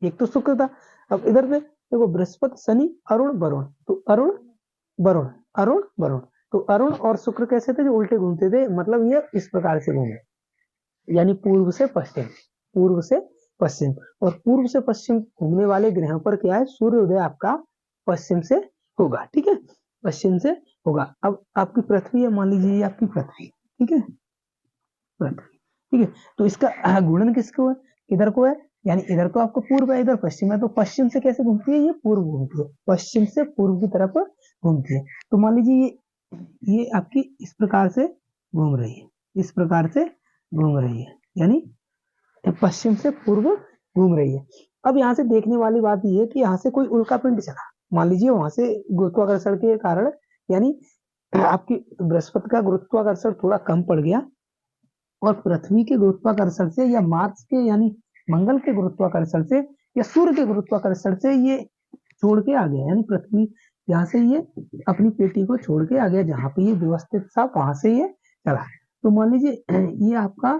एक तो शुक्र था। अब इधर से देखो बृहस्पति, शनि, अरुण, वरुण, तो अरुण वरुण, अरुण वरुण, तो अरुण और शुक्र कैसे थे, जो उल्टे घूमते थे, मतलब ये इस प्रकार से घूमे, यानी पूर्व से पश्चिम, पूर्व से पश्चिम। और पूर्व से पश्चिम घूमने वाले ग्रहों पर क्या है, सूर्योदय आपका पश्चिम से होगा, ठीक है, पश्चिम से होगा। अब आपकी पृथ्वी है, मान लीजिए ये आपकी पृथ्वी, ठीक है, पृथ्वी, ठीक है। तो इसका गुणन किसको है, इधर को है, यानी इधर तो आपको पूर्व है, इधर पश्चिम है, तो पश्चिम से कैसे घूमती है, ये पूर्व घूमती है, पश्चिम से पूर्व की तरफ घूमती है। तो मान लीजिए ये आपकी इस प्रकार से घूम रही है, इस प्रकार से घूम रही है, यानी पश्चिम से पूर्व घूम रही है। अब यहाँ से देखने वाली बात यह है कि यहाँ से कोई उल्का पिंड चला, मान लीजिए वहां से गुरुत्वाकर्षण के कारण, यानी आपकी बृहस्पति का गुरुत्वाकर्षण थोड़ा कम पड़ गया और पृथ्वी के गुरुत्वाकर्षण से या मार्स के यानी मंगल के गुरुत्वाकर्षण से या सूर्य के गुरुत्वाकर्षण से ये छोड़ के आ गया, यानी पृथ्वी यहाँ से ये अपनी पेटी को छोड़ के आ गया, जहां पे ये व्यवस्थित था वहां से ये चला। तो मान लीजिए ये आपका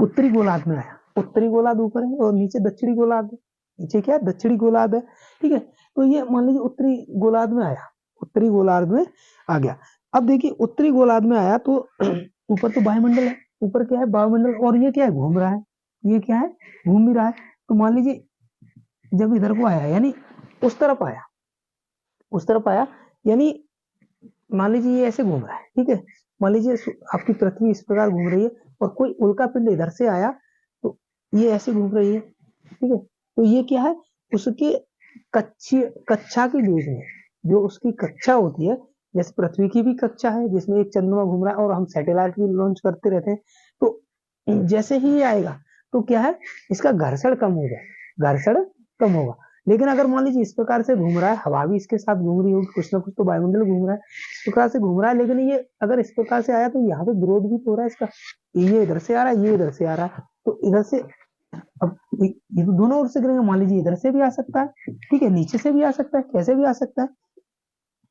उत्तरी गोलार्ध में आया, उत्तरी गोलार्ध ऊपर है और नीचे दक्षिणी गोलार्ध है, नीचे क्या है, दक्षिणी गोलार्ध है, ठीक है। तो ये मान लीजिए उत्तरी गोलार्ध में आया, उत्तरी गोलार्ध में आ गया। अब देखिए उत्तरी गोलार्ध में आया तो ऊपर तो वायुमंडल है, ऊपर क्या है, वायुमंडल, और ये क्या है, घूम रहा है, ये क्या है, घूम भी रहा है। तो मान लीजिए जब इधर को आया, यानी उस तरफ आया, उस तरफ आया, यानी मान लीजिए ये ऐसे घूम रहा है, ठीक है, मान लीजिए आपकी पृथ्वी इस प्रकार घूम रही है और कोई उल्का पिंड इधर से आया तो ये ऐसे घूम रही है, ठीक है। तो ये क्या है, उसके कक्षा के बीच में, जो उसकी कक्षा होती है, जैसे पृथ्वी की भी कक्षा है जिसमें एक चंद्रमा घूम रहा है और हम सैटेलाइट भी लॉन्च करते रहते हैं, तो जैसे ही ये आएगा तो क्या है, इसका घर्षण कम हो जाए, घर्षण कम होगा। लेकिन अगर मान लीजिए इस प्रकार से घूम रहा है, हवा भी इसके साथ घूम रही होगी, कुछ ना कुछ तो वायुमंडल घूम रहा है, इस प्रकार से घूम रहा है, लेकिन ये अगर इस प्रकार से आया तो यहाँ पे विरोध भी तो हो रहा है इसका, ये इधर से आ रहा है, ये इधर से आ रहा है, तो इधर से अब ये तो दोनों ओर से गिरेंगे, मान लीजिए इधर से भी आ सकता है, ठीक है, नीचे से भी आ सकता है, कैसे भी आ सकता है,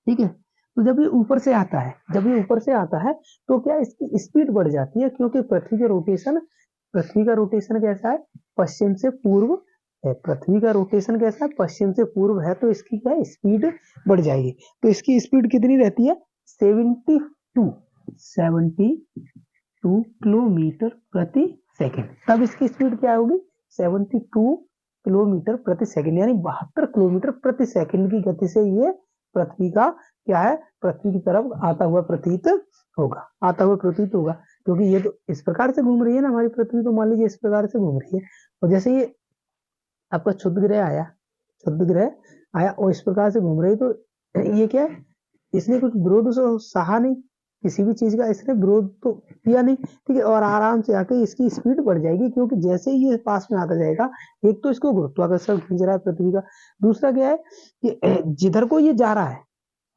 ठीक है। तो जब ये ऊपर से आता है, जब ये ऊपर से आता है तो क्या इसकी स्पीड बढ़ जाती है, क्योंकि पृथ्वी का रोटेशन कैसा है, पश्चिम से पूर्व है, पृथ्वी का रोटेशन कैसा है, पश्चिम से पूर्व है, तो इसकी क्या है, स्पीड बढ़ जाएगी। तो इसकी स्पीड कितनी रहती है, 72 किलोमीटर प्रति सेकंड। तब इसकी स्पीड क्या होगी, 72 किलोमीटर प्रति सेकंड, यानी 72 किलोमीटर प्रति सेकंड की गति से ये पृथ्वी का क्या है, पृथ्वी की तरफ आता हुआ प्रतीत होगा, आता हुआ प्रतीत होगा, क्योंकि ये तो इस प्रकार से घूम रही है ना हमारी पृथ्वी, तो मान लीजिए इस प्रकार से घूम रही है, और जैसे ये आपका क्षुद्र ग्रह आया, क्षुद्र ग्रह आया और इस प्रकार से घूम रही, तो ये क्या है, इसने कुछ विरोध सहा नहीं, किसी भी चीज का इसने विरोध तो किया नहीं, ठीक है, और आराम से आके इसकी स्पीड बढ़ जाएगी, क्योंकि जैसे ही ये पास में आता जाएगा, एक तो इसको गुरुत्वाकर्षण खींच रहा है पृथ्वी का, दूसरा क्या है कि जिधर को ये जा रहा है,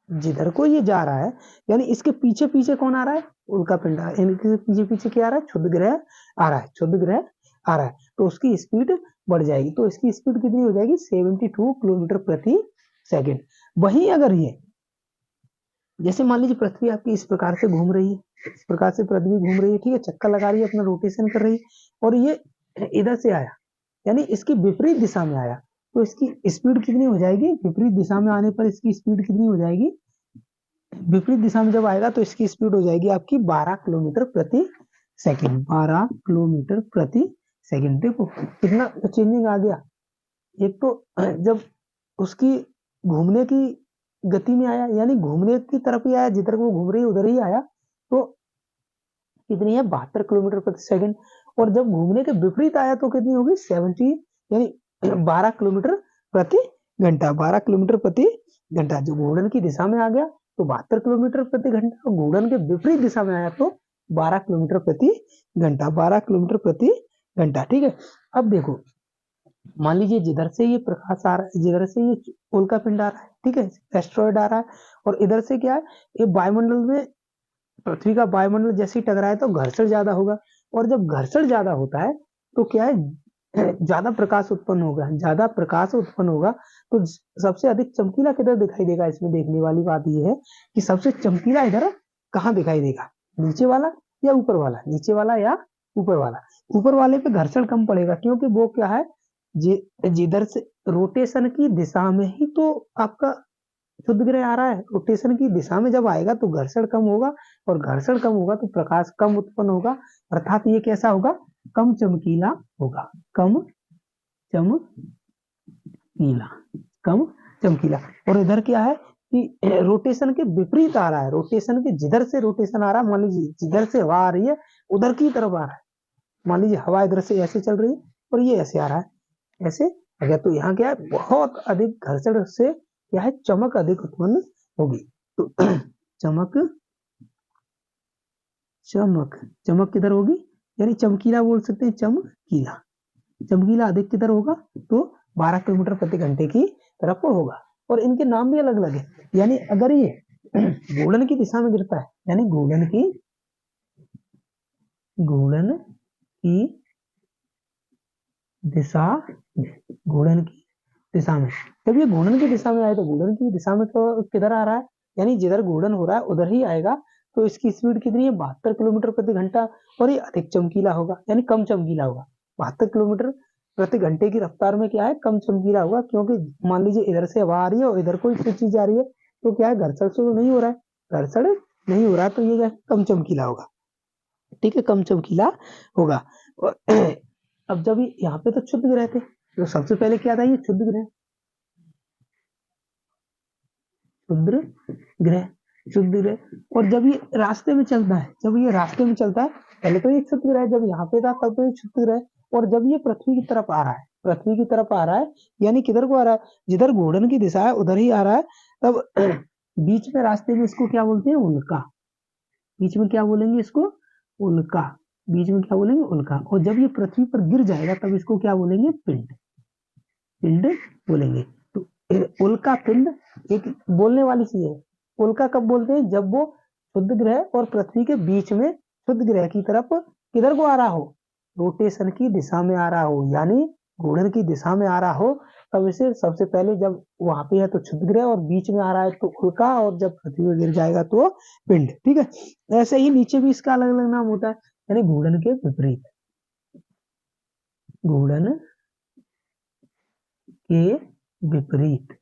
जिधर को ये जा रहा है, यानी इसके पीछे पीछे कौन आ रहा है, उल्का पिंड आ रहा है, इनके पीछे पीछे क्या आ रहा है, क्षुद्र ग्रह आ रहा है, क्षुद्र ग्रह आ रहा है, तो उसकी स्पीड बढ़ जाएगी। तो इसकी स्पीड कितनी हो जाएगी, 72 किलोमीटर प्रति सेकंड। वहीं अगर ये जैसे मान लीजिए पृथ्वी आपकी इस प्रकार से घूम रही है, इस प्रकार से पृथ्वी घूम रही है, ठीक है, चक्कर लगा रही है, अपना रोटेशन कर रही है, और ये इधर से आया, यानी इसकी विपरीत दिशा में आया, तो इसकी स्पीड कितनी हो जाएगी, विपरीत दिशा में आने पर इसकी स्पीड कितनी हो जाएगी, विपरीत दिशा में जब आएगा तो इसकी स्पीड हो जाएगी आपकी 12 किलोमीटर प्रति सेकंड, 12 किलोमीटर प्रति सेकंड। देखो कितना चेंजिंग आ गया, एक तो जब उसकी घूमने की गति में आया, यानी घूमने की तरफ ही आया, जिधर वो घूम रही है उधर ही आया, तो कितनी है, 72 किलोमीटर प्रति सेकंड, और जब घूमने के विपरीत आया तो कितनी होगी, 70, यानी 12 किलोमीटर प्रति घंटा, 12 किलोमीटर प्रति घंटा। जो घूर्णन की दिशा में आ गया तो 72 किलोमीटर प्रति घंटा, घूर्णन के विपरीत दिशा में आया तो 12 किलोमीटर प्रति घंटा, 12 किलोमीटर प्रति घंटा। ठीक है, अब देखो मान लीजिए जिधर से ये प्रकाश आ रहा है, जिधर से ये उल्का पिंड आ रहा है, ठीक है, एस्ट्रॉयड आ रहा है, और इधर से क्या है, ये वायुमंडल में, पृथ्वी का वायुमंडल जैसे ही टकराए तो घर्षण ज्यादा होगा, और जब घर्षण ज्यादा होता है तो क्या है, ज्यादा प्रकाश उत्पन्न होगा, ज्यादा प्रकाश उत्पन्न होगा, तो सबसे अधिक चमकीला किधर दिखाई देगा। इसमें देखने वाली बात यह है कि सबसे चमकीला इधर कहाँ दिखाई देगा, नीचे वाला या ऊपर वाला, नीचे वाला या ऊपर वाला। ऊपर वाले पे घर्षण कम पड़ेगा, क्योंकि वो क्या है, जिधर से रोटेशन की दिशा में ही तो आपका शुद्ध ग्रह आ रहा है, रोटेशन की दिशा में जब आएगा तो घर्षण कम होगा, और घर्षण कम होगा तो प्रकाश कम उत्पन्न होगा, अर्थात ये कैसा होगा, कम चमकीला होगा, कम चमकीला, कम चमकीला। और इधर क्या है कि रोटेशन के विपरीत आ रहा है, रोटेशन के जिधर से रोटेशन आ रहा है, मान लीजिए जिधर से हवा आ रही है उधर की तरफ आ रहा है, मान लीजिए हवा इधर से ऐसे चल रही है और ये ऐसे आ रहा है, ऐसे अगर, तो यहाँ क्या है, बहुत अधिक घर्षण से क्या है, चमक अधिक उत्पन्न होगी। तो चमक चमक चमक किधर होगी, यानी चमकीला बोल सकते हैं, चमकीला, चमकीला अधिक किधर होगा, तो 12 किलोमीटर प्रति घंटे की तरफ होगा। और इनके नाम भी अलग अलग है, यानी अगर ये घूर्णन की दिशा में गिरता है, यानी घूर्णन की दिशा में, घूर्णन की दिशा में, जब ये घूर्णन की दिशा में आए तो घूर्णन की दिशा में तो किधर आ रहा है, यानी जिधर घूर्णन हो रहा है उधर ही आएगा, तो इसकी स्पीड कितनी है, 72 किलोमीटर प्रति घंटा, और ये अधिक चमकीला होगा, यानी कम चमकीला होगा। 72 किलोमीटर प्रति घंटे की रफ्तार में क्या है, कम चमकीला होगा, क्योंकि मान लीजिए इधर से हवा आ रही है और इधर कोई चीज आ रही है, तो क्या है, घर्षण से तो नहीं हो रहा है, घर्षण नहीं हो रहा है, तो ये कम चमकीला होगा। ठीक है, कम चमकीला होगा। और अब जब यहाँ पे तो क्षुद्र ग्रह थे, तो सबसे पहले क्या था, ये क्षुद्र ग्रह, क्षुद्र ग्रह, क्षुद्र ग्रह। और जब ये रास्ते में चलता है, जब ये रास्ते में चलता है, पहले तो ये क्षुद्र ग्रह, जब यहाँ पे था तब तो ये क्षुद्र ग्रह, और जब ये पृथ्वी की तरफ आ रहा है, पृथ्वी की तरफ आ रहा है, यानी किधर को आ रहा है, जिधर घूर्णन की दिशा है उधर ही आ रहा है, तब बीच में रास्ते में इसको क्या बोलते हैं, उल्का, बीच में क्या बोलेंगे इसको, उल्का, बीच में क्या बोलेंगे, उल्का। और जब ये पृथ्वी पर गिर जाएगा तब इसको क्या बोलेंगे, पिंड, पिंड बोलेंगे। तो उल्का पिंड एक बोलने वाली चीज है। उल्का कब बोलते हैं, जब वो शुद्ध ग्रह और पृथ्वी के बीच में शुद्ध ग्रह की तरफ किधर को आ रहा हो, रोटेशन की दिशा में आ रहा हो, यानी घूर्णन की दिशा में आ रहा हो, तब इसे सबसे पहले, जब वहां पे है तो क्षुद्र ग्रह और बीच में आ रहा है तो उल्का, और जब पृथ्वी में गिर जाएगा तो पिंड। ठीक है, ऐसे ही नीचे भी इसका अलग अलग नाम होता है, यानी घूर्णन के विपरीत, घूर्णन के विपरीत,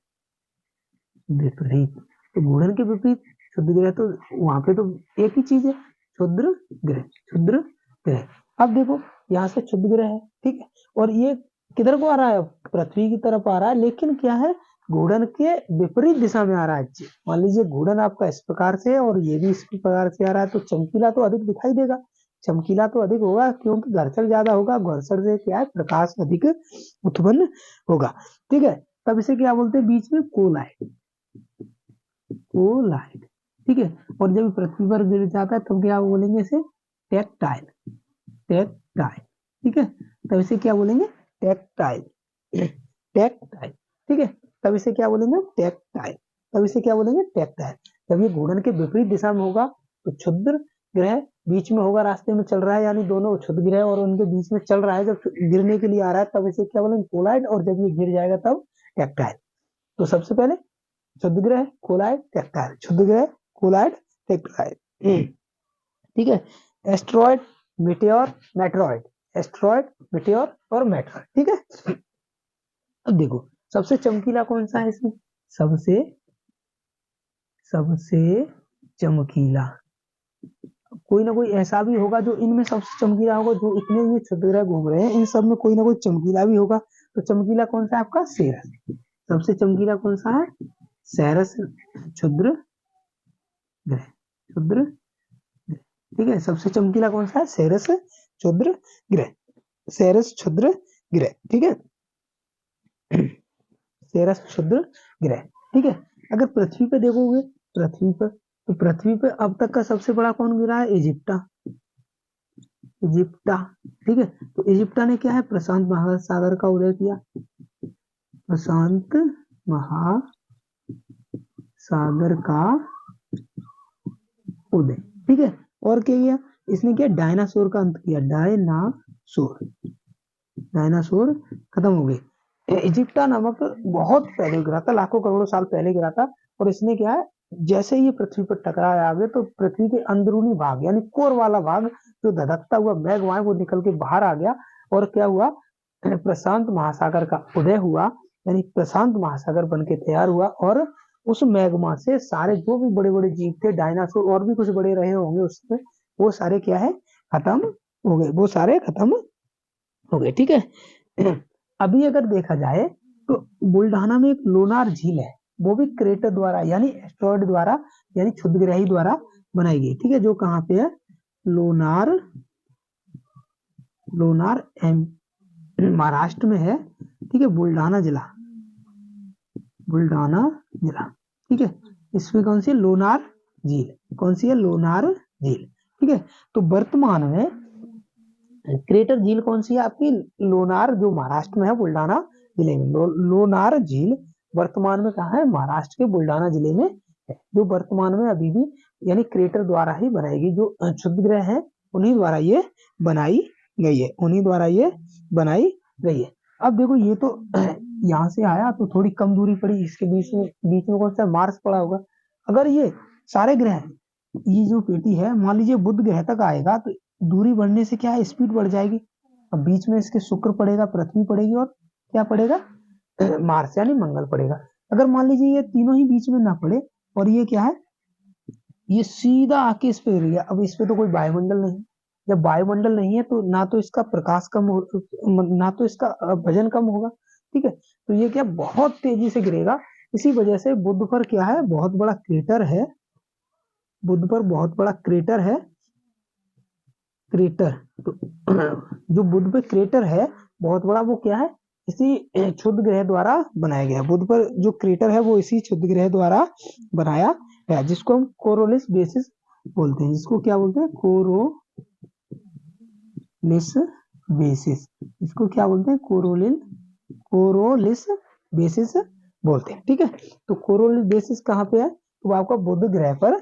विपरीत, तो घूर्णन के विपरीत क्षुद्र ग्रह, तो वहां पे तो एक ही चीज है, क्षुद्र ग्रह, क्षुद्र ग्रह। अब देखो यहाँ से क्षुद्र ग्रह है, ठीक है, और ये किधर को आ रहा है, पृथ्वी की तरफ आ रहा है, लेकिन क्या है, घूर्णन के विपरीत दिशा में आ रहा है। मान लीजिए घूर्णन आपका इस प्रकार से है और ये भी इस प्रकार से आ रहा है, तो चमकीला तो अधिक दिखाई देगा, चमकीला तो अधिक होगा, क्योंकि घर्षण ज्यादा होगा, घर्षण से क्या है, प्रकाश अधिक उत्पन्न होगा। ठीक है, तब इसे क्या बोलते हैं, बीच में कोलाइड, कोलाइड। ठीक है, और जब पृथ्वी पर गिर जाता है तब क्या बोलेंगे इसे, टेक्टाइल, टेक्टाइल। ठीक है, तब इसे क्या बोलेंगे, टेक्टाइल, टेक्टाइल। ठीक है, तब इसे क्या बोलेंगे, टेक्टाइल, तब इसे क्या बोलेंगे, टेक्टाइल। जब ये घूर्णन के विपरीत दिशा में होगा तो क्षुद्र ग्रह बीच में होगा, रास्ते में चल रहा है, यानी दोनों क्षुद्र ग्रह और उनके बीच में चल रहा है, जब गिरने के लिए आ रहा है तब इसे क्या बोलेंगे, कोलाइड, और जब ये गिर जाएगा तब टेक्टाइल। तो सबसे पहले क्षुद्र ग्रह, कोलाइड, टेक्टाइल, क्षुद्र ग्रह, कोलाइड, टेक्टाइल। ठीक है, asteroid, meteor, meteoroid, asteroid, meteor और मेट्रॉयड। ठीक है, अब देखो सबसे चमकीला कौन सा है इसमें, सबसे सबसे चमकीला, कोई ना कोई ऐसा भी होगा जो इनमें सबसे चमकीला होगा, जो इतने ये क्षुद्र ग्रह घूम रहे हैं इन सब में कोई ना कोई चमकीला भी होगा। तो चमकीला कौन सा है आपका, सेरस, सबसे चमकीला कौन सा है, सेरस क्षुद्र ग्रह, क्षुद्र ग्रह। ठीक है, सबसे चमकीला कौन सा है, सेरस क्षुद्र ग्रह, सेरस क्षुद्र ग्रह। ठीक है, सेरस क्षुद्र ग्रह। ठीक है, अगर पृथ्वी पे देखोगे, पृथ्वी पर तो पृथ्वी पे अब तक का सबसे बड़ा कौन गिरा है? इजिप्टा, इजिप्टा। ठीक है, तो इजिप्टा ने क्या है, प्रशांत महासागर का उदय किया, प्रशांत महासागर का उदय। ठीक है, और क्या किया इसने, क्या डायनासोर का अंत किया, डायनासोर, डायनासोर खत्म हो गए। इजिप्टा नामक बहुत पहले गिरा था, लाखों करोड़ों साल पहले गिरा था। और इसने क्या है, जैसे ही पृथ्वी पर टकराया आगे, तो पृथ्वी के अंदरूनी भाग यानी कोर वाला भाग जो धधकता हुआ मैग्मा है वो निकल के बाहर आ गया। और क्या हुआ, प्रशांत महासागर का उदय हुआ, यानी प्रशांत महासागर बन के तैयार हुआ। और उस मैग्मा से सारे जो भी बड़े बड़े जीव थे, डायनासोर और भी कुछ बड़े रहे होंगे उसमें, वो सारे क्या है, खत्म हो गए, वो सारे खत्म हो गए। ठीक है, अभी अगर देखा जाए तो बुल्ढाना में एक लोनार झील है, वो भी क्रेटर द्वारा यानी एस्ट्रॉइड द्वारा यानी क्षुद्रग्रही द्वारा बनाई गई। ठीक है, जो कहाँ पे है, लोनार, लोनार महाराष्ट्र में है। ठीक है, बुल्ढाना जिला, बुल्ढाना जिला। ठीक है, इसमें कौन सी, लोनार झील, कौन सी है, लोनार झील। ठीक है, तो वर्तमान में क्रेटर झील कौन सी है आपकी, लोनार, जो महाराष्ट्र में है, बुल्ढाना जिले में। लोनार झील वर्तमान में कहाँ है, महाराष्ट्र के बुल्ढाना जिले में है, जो वर्तमान में अभी भी यानी क्रेटर द्वारा ही बनाएगी, जो क्षुद्रग्रह है उन्हीं द्वारा ये बनाई गई है, उन्हीं द्वारा ये बनाई गई है। अब देखो ये तो यहाँ से आया तो थोड़ी कम दूरी पड़ी, इसके बीच में कौन सा, मार्स पड़ा होगा। अगर ये सारे ग्रह, ये जो पेटी है, मान लीजिए बुध ग्रह तक आएगा, तो दूरी बढ़ने से क्या है, स्पीड बढ़ जाएगी। अब बीच में इसके शुक्र पड़ेगा, पृथ्वी पड़ेगी, और क्या पड़ेगा, मार्स यानी मंगल पड़ेगा। अगर मान लीजिए ये तीनों ही बीच में ना पड़े, और ये क्या है, ये सीधा आके इस पे गिर गया, अब इस पे तो कोई वायुमंडल नहीं, जब वायुमंडल नहीं है तो ना तो इसका प्रकाश कम हो, ना तो इसका वजन कम होगा। ठीक है, तो ये क्या बहुत तेजी से गिरेगा। इसी वजह से बुध पर क्या है, बहुत बड़ा क्रेटर है, बुध पर बहुत बड़ा क्रेटर है, क्रेटर। तो जो बुध पे क्रेटर है बहुत बड़ा, वो क्या है, इसी क्षुद्र ग्रह द्वारा बनाया गया। बुध पर जो क्रेटर है वो इसी क्षुद्र ग्रह द्वारा बनाया गया, जिसको हम कोरोलिस बेसिस बोलते हैं। जिसको क्या बोलते हैं, कोरोलिस बेसिस। इसको क्या बोलते हैं, कोरोलिस बेसिस बोलते हैं। ठीक है, तो कोरोलिस बेसिस कहाँ पे है, तो आपका बुध ग्रह पर है।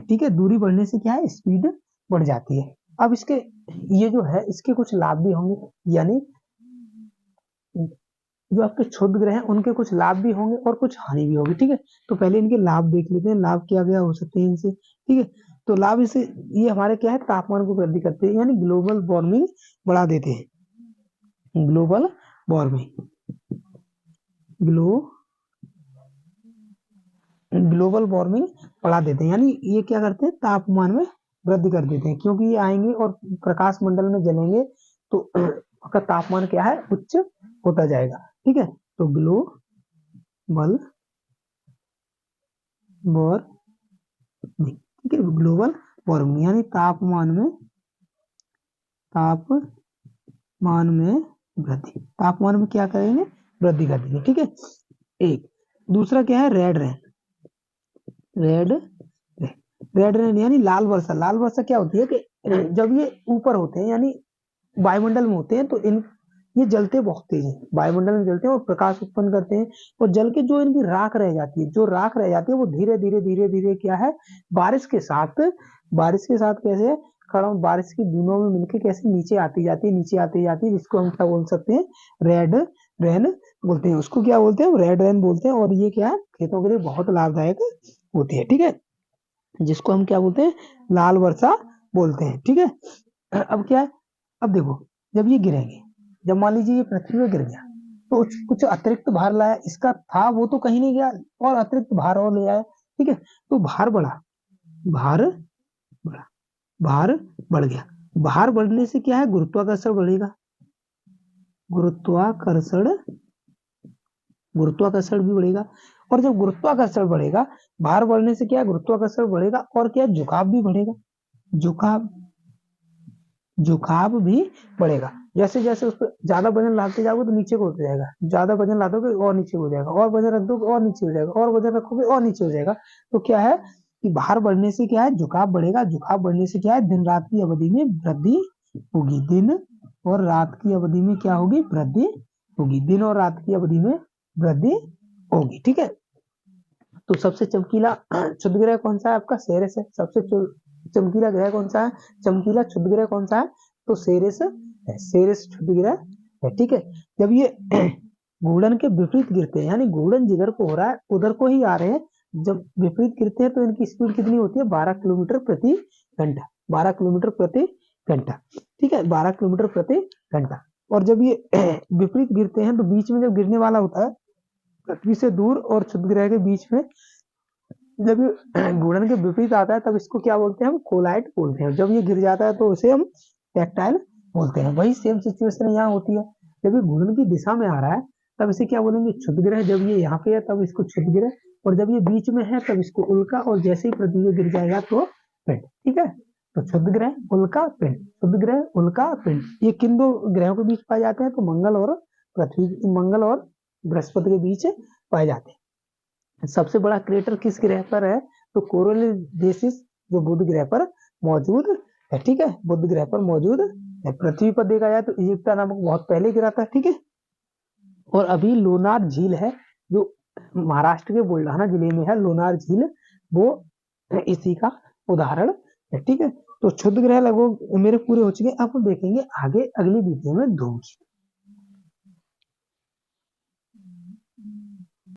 ठीक है, दूरी बढ़ने से क्या है, स्पीड बढ़ जाती है। अब इसके ये जो है, इसके कुछ लाभ भी होंगे, यानी जो आपके क्षुद्र ग्रह हैं उनके कुछ लाभ भी होंगे और कुछ हानि भी होगी। ठीक है, तो पहले इनके लाभ देख लेते हैं, लाभ क्या क्या हो सकते हैं इनसे। ठीक है, तो लाभ इसे, ये हमारे क्या है, तापमान को वृद्धि करते हैं, यानी ग्लोबल वार्मिंग बढ़ा देते हैं, ग्लोबल वार्मिंग, ग्लोबल वार्मिंग बढ़ा देते हैं, यानी ये क्या करते हैं, तापमान में वृद्धि कर देते हैं, क्योंकि ये आएंगे और प्रकाश मंडल में जलेंगे तो उसका तापमान क्या है, उच्च होता जाएगा। ठीक है, तो ग्लोबल वार्मिंग, ठीक है, ग्लोबल वार्मिंग यानी तापमान में वृद्धि, तापमान में क्या करेंगे, वृद्धि कर देंगे। ठीक है, एक दूसरा क्या है, रेड रेन, रेड रेन यानी लाल वर्षा। लाल वर्षा क्या होती है कि जब ये ऊपर होते हैं यानी वायुमंडल में होते हैं, तो ये जलते बहुत तेज है, वायुमंडल में जलते हैं और प्रकाश उत्पन्न करते हैं, और जल के जो इनकी राख रह जाती है, जो राख रह जाती है वो धीरे धीरे क्या है, बारिश के साथ कैसे है, बारिश की बूंदों में मिलकर कैसे नीचे आती जाती है, जिसको हम क्या बोल सकते हैं, रेड रेन बोलते हैं। उसको क्या बोलते हैं, रेड रेन बोलते हैं। और ये क्या है, खेतों के लिए बहुत लाभदायक होती है। ठीक है, जिसको हम क्या बोलते हैं, लाल वर्षा बोलते हैं। ठीक है, अब क्या है, अब देखो जब ये गिरेंगे, जब मान लीजिए ये पृथ्वी में गिर गया, तो कुछ अतिरिक्त भार लाया, इसका था वो तो कहीं नहीं गया, और अतिरिक्त भार और ले आया। ठीक है, तो भार बढ़ गया। भार बढ़ने से क्या है, गुरुत्वाकर्षण बढ़ेगा, गुरुत्वाकर्षण भी बढ़ेगा। और जब गुरुत्वाकर्षण बढ़ेगा, भार बढ़ने से क्या है, गुरुत्वाकर्षण बढ़ेगा, और क्या, झुकाव भी बढ़ेगा, झुकाव भी बढ़ेगा। जैसे जैसे उस पर ज्यादा वजन लाते जाओगे तो नीचे को होता जाएगा, ज्यादा वजन लादोगे और नीचे हो जाएगा, और वजन रख दोगे और नीचे हो जाएगा, और वजन रखोगे और नीचे हो जाएगा। तो क्या है, कि बाहर बढ़ने से क्या है, झुकाव बढ़ेगा, झुकाव बढ़ने से क्या है, दिन रात की अवधि में वृद्धि होगी, दिन और रात की अवधि में क्या होगी, वृद्धि होगी, दिन और रात की अवधि में वृद्धि होगी। ठीक है, तो सबसे चमकीला क्षुद्र ग्रह कौन सा है आपका, सेरेस है। सबसे चमकीला ग्रह कौन सा है, चमकीला क्षुद्र ग्रह कौन सा है, तो सेरेस है, सेरेस क्षुद्र ग्रह है। ठीक है, जब ये घूर्णन के विपरीत गिरते हैं, यानी घूर्णन जिधर को हो रहा है उधर को ही आ रहे हैं, जब विपरीत गिरते हैं तो इनकी स्पीड कितनी होती है, 12 किलोमीटर प्रति घंटा, 12 किलोमीटर प्रति घंटा। ठीक है, 12 किलोमीटर प्रति घंटा। और जब ये विपरीत गिरते हैं तो बीच में जब गिरने वाला होता है पृथ्वी से दूर और क्षुद्र ग्रह के बीच में, जब ये घूर्णन के विपरीत आता है तब इसको क्या बोलते हैं, हम कोलाइड बोलते हैं। जब ये गिर जाता है तो उसे हम टेक्टाइल बोलते हैं। वही सेम सिचुएशन यहाँ होती है, जब ये घूर्णन की दिशा में आ रहा है तब इसे क्या बोलेंगे, क्षुद्र ग्रह। जब ये यहाँ पे है तब इसको क्षुद्र ग्रह, और जब ये बीच में है तब इसको उल्का, और जैसे ही पृथ्वी पे गिर जाएगा तो पिंड। ठीक है, तो क्षुद्र ग्रह, उल्का, पिंड, क्षुद्र ग्रह, उल्का, पिंड, ये किन दो ग्रहों के बीच पाए जाते हैं, तो मंगल और पृथ्वी, मंगल और बृहस्पति के बीच पाए जाते हैं। सबसे बड़ा क्रेटर किस ग्रह पर है, तो कोरोनिडेसिस, जो बुध ग्रह पर मौजूद है। ठीक है, बुध ग्रह पर मौजूद है। पृथ्वी पर देखा जाए तो इजिप्टा नामक बहुत पहले गिरा था। ठीक है, और अभी लोनार झील है जो महाराष्ट्र के बुल्ढाना जिले में है, लोनार झील, वो इसी का उदाहरण है। ठीक है, तो क्षुद्र ग्रह लगभग मेरे पूरे हो चुके हैं। अब हम देखेंगे आगे अगली वीडियो में धूमकेतु।